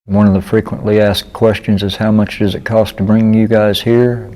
One of the frequently asked questions is, how much does it cost to bring you guys here?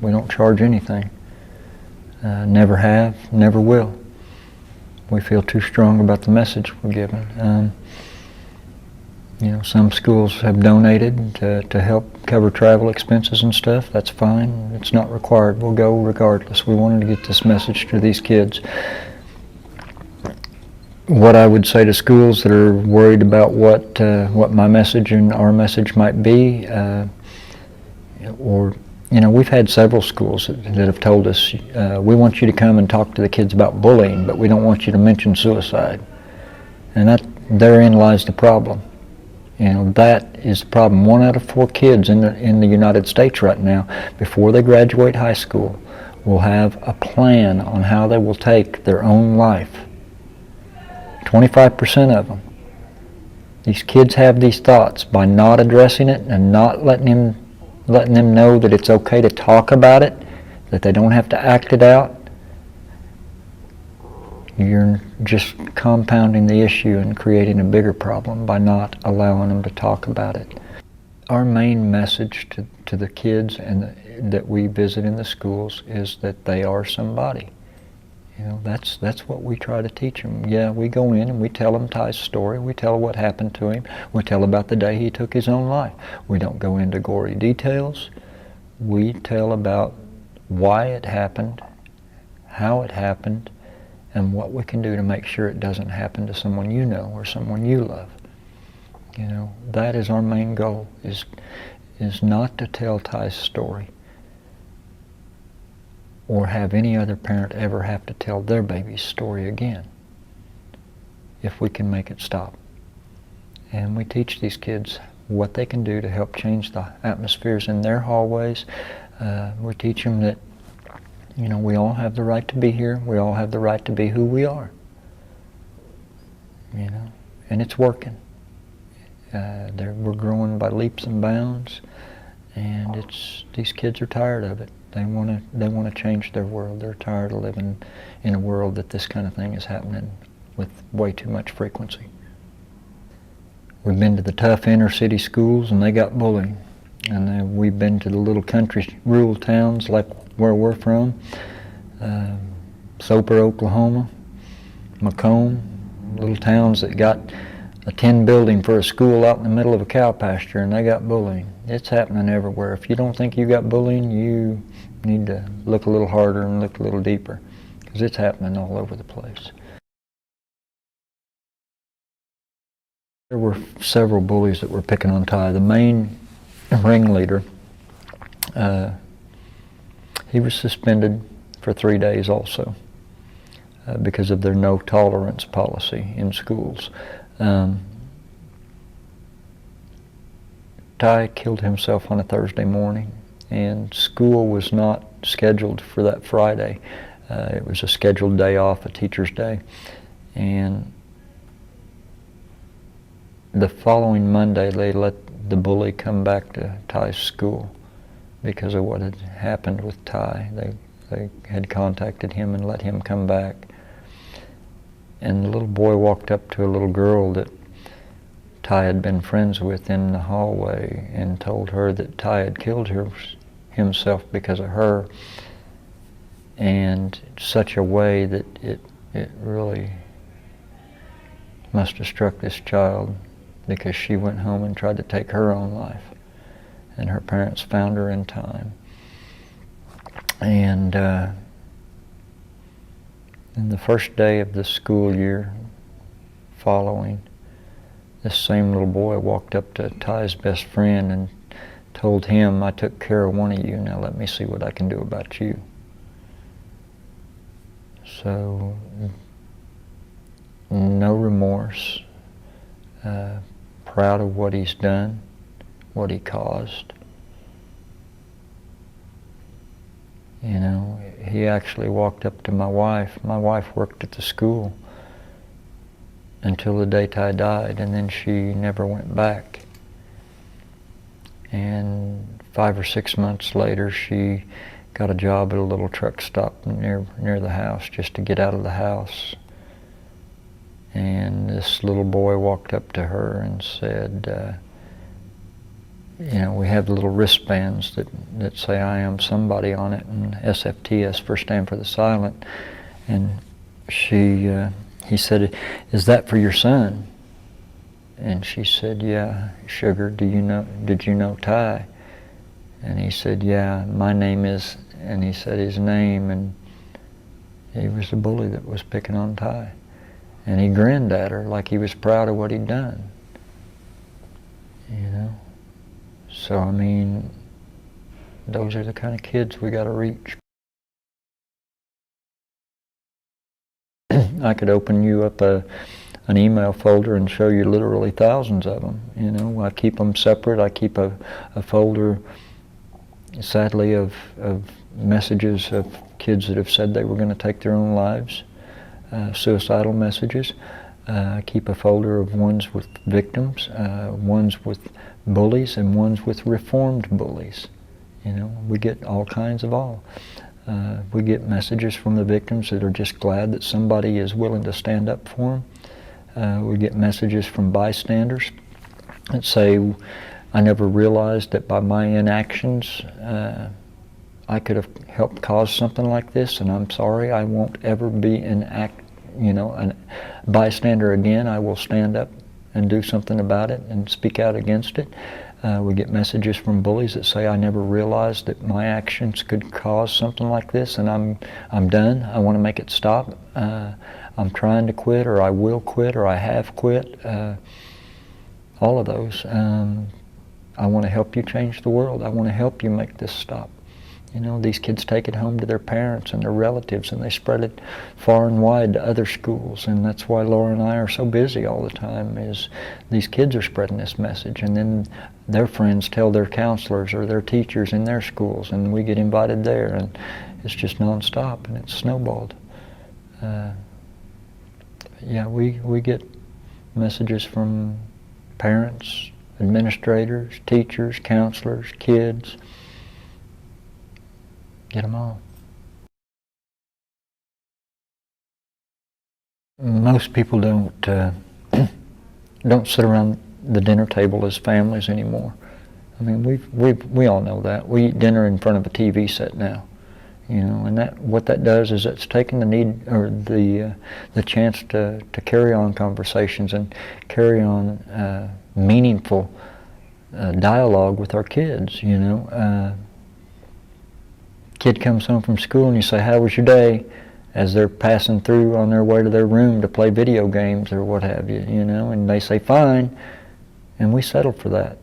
We don't charge anything. Never have, never will. We feel too strong about the message we're given. You know, some schools have donated to help cover travel expenses and stuff. That's fine. It's not required. We'll go regardless. We wanted to get this message to these kids. What I would say to schools that are worried about what my message and our message might be, or, you know, we've had several schools that have told us, we want you to come and talk to the kids about bullying, but we don't want you to mention suicide. And therein lies the problem. You know, that is the problem. 1 out of 4 kids in the United States right now, before they graduate high school, will have a plan on how they will take their own life. 25% of them. These kids have these thoughts. By not addressing it and not letting them know that it's okay to talk about it, that they don't have to act it out, you're just compounding the issue and creating a bigger problem by not allowing them to talk about it. Our main message to the kids that we visit in the schools is that they are somebody. You know, that's what we try to teach them. Yeah, we go in and we tell them Ty's story. We tell what happened to him. We tell about the day he took his own life. We don't go into gory details. We tell about why it happened, how it happened, and what we can do to make sure it doesn't happen to someone you know or someone you love. You know, that is our main goal, is not to tell Ty's story or have any other parent ever have to tell their baby's story again, if we can make it stop. And we teach these kids what they can do to help change the atmospheres in their hallways. We teach them that, you know, we all have the right to be here. We all have the right to be who we are. You know, and it's working. We're growing by leaps and bounds, and these kids are tired of it. They want to change their world. They're tired of living in a world that this kind of thing is happening with way too much frequency. We've been to the tough inner city schools, and they got bullying. And then we've been to the little country, rural towns like where we're from, Soper, Oklahoma, Macomb, little towns that got a tin building for a school out in the middle of a cow pasture, and they got bullying. It's happening everywhere. If you don't think you got bullying, you need to look a little harder and look a little deeper, because it's happening all over the place. There were several bullies that were picking on Ty. The main ringleader, he was suspended for 3 days also because of their no tolerance policy in schools. Ty killed himself on a Thursday morning, and school was not scheduled for that Friday. It was a scheduled day off, a teacher's day. And the following Monday, they let the bully come back to Ty's school because of what had happened with Ty. They had contacted him and let him come back. And the little boy walked up to a little girl that Ty had been friends with in the hallway and told her that Ty had killed himself because of her, and such a way that it really must have struck this child, because she went home and tried to take her own life, and her parents found her in time. And in the first day of the school year following, this same little boy walked up to Ty's best friend and told him, "I took care of one of you, now let me see what I can do about you." So, no remorse, proud of what he's done, what he caused. You know, he actually walked up to my wife. My wife worked at the school until the day Ty died, and then she never went back. And 5 or 6 months later, she got a job at a little truck stop near the house, just to get out of the house. And this little boy walked up to her and said, you know, we have little wristbands that say I am somebody on it, and SFTS for stand for the silent. And he said, "Is that for your son?" And she said, "Yeah, sugar, did you know Ty?" And he said, "Yeah, my name is," and he said his name, and he was the bully that was picking on Ty. And he grinned at her like he was proud of what he'd done. You know? So, I mean, those are the kind of kids we got to reach. I could open you up an email folder and show you literally thousands of them. You know, I keep them separate. I keep a folder, sadly, of messages of kids that have said they were going to take their own lives, suicidal messages. I keep a folder of ones with victims, ones with bullies, and ones with reformed bullies. You know, we get all kinds of all. We get messages from the victims that are just glad that somebody is willing to stand up for them. We get messages from bystanders that say, "I never realized that by my inactions I could have helped cause something like this, and I'm sorry. I won't ever be a bystander again. I will stand up and do something about it and speak out against it." We get messages from bullies that say, "I never realized that my actions could cause something like this, and I'm done. I want to make it stop. I'm trying to quit, or I will quit, or I have quit." All of those. I want to help you change the world. I want to help you make this stop. You know, these kids take it home to their parents and their relatives, and they spread it far and wide to other schools. And that's why Laura and I are so busy all the time, is these kids are spreading this message, and then their friends tell their counselors or their teachers in their schools, and we get invited there, and it's just nonstop, and it's snowballed. Yeah, we get messages from parents, administrators, teachers, counselors, kids. Get them all. Most people don't sit around the dinner table as families anymore. I mean, we all know that. We eat dinner in front of a TV set now, you know, and what that does is it's taking the need or the chance to carry on conversations and carry on meaningful dialogue with our kids. You know, kid comes home from school and you say, "How was your day?" as they're passing through on their way to their room to play video games or what have you, you know, and they say, "Fine," and we settle for that,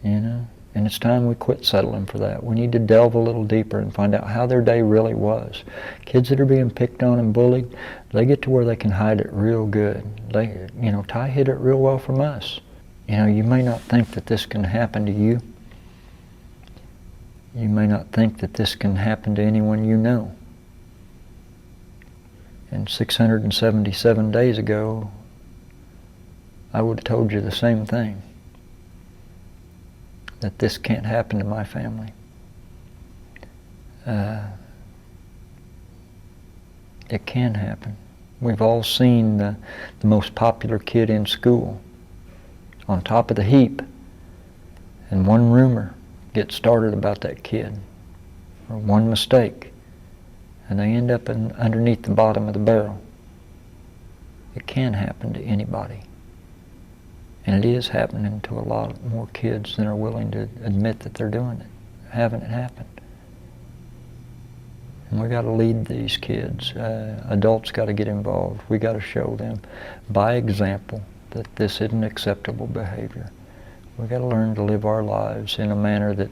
you know, and it's time we quit settling for that. We need to delve a little deeper and find out how their day really was. Kids that are being picked on and bullied, they get to where they can hide it real good. You know, Ty hid it real well from us. You know, you may not think that this can happen to you. You may not think that this can happen to anyone you know. And 677 days ago, I would have told you the same thing, that this can't happen to my family. It can happen. We've all seen the most popular kid in school on top of the heap, and one rumor gets started about that kid, or one mistake, and they end up underneath the bottom of the barrel. It can happen to anybody. And it is happening to a lot more kids than are willing to admit that they're doing it, having it happen. And we got to lead these kids. Adults got to get involved. We got to show them by example that this isn't acceptable behavior. We got to learn to live our lives in a manner that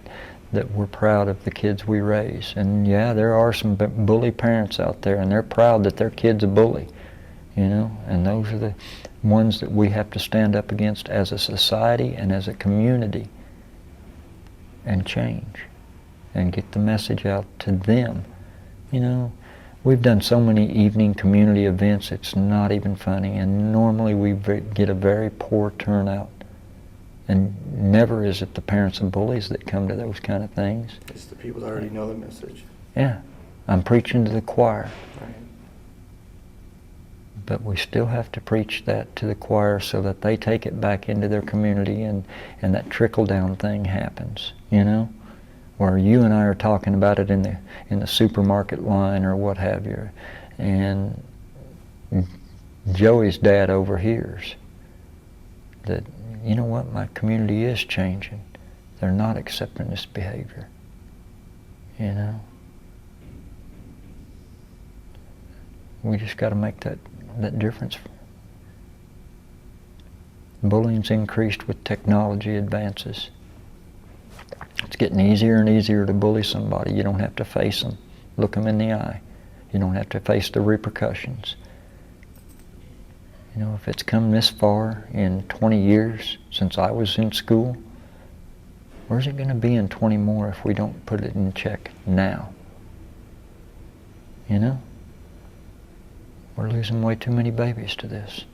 we're proud of the kids we raise. And yeah, there are some bully parents out there, and they're proud that their kid's a bully, you know, and those are the ones that we have to stand up against as a society and as a community and change and get the message out to them. You know, we've done so many evening community events, it's not even funny, and normally we get a very poor turnout. And never is it the parents of bullies that come to those kind of things. It's the people that already know the message. Yeah, I'm preaching to the choir. Right. But we still have to preach that to the choir so that they take it back into their community, and that trickle-down thing happens, you know? Where you and I are talking about it in the supermarket line or what have you, and Joey's dad overhears that, you know what, my community is changing. They're not accepting this behavior, you know? We just got to make that difference. Bullying's increased with technology advances. It's getting easier and easier to bully somebody. You don't have to face them, look them in the eye. You don't have to face the repercussions. You know, if it's come this far in 20 years since I was in school, where's it going to be in 20 more if we don't put it in check now? You know? We're losing way too many babies to this.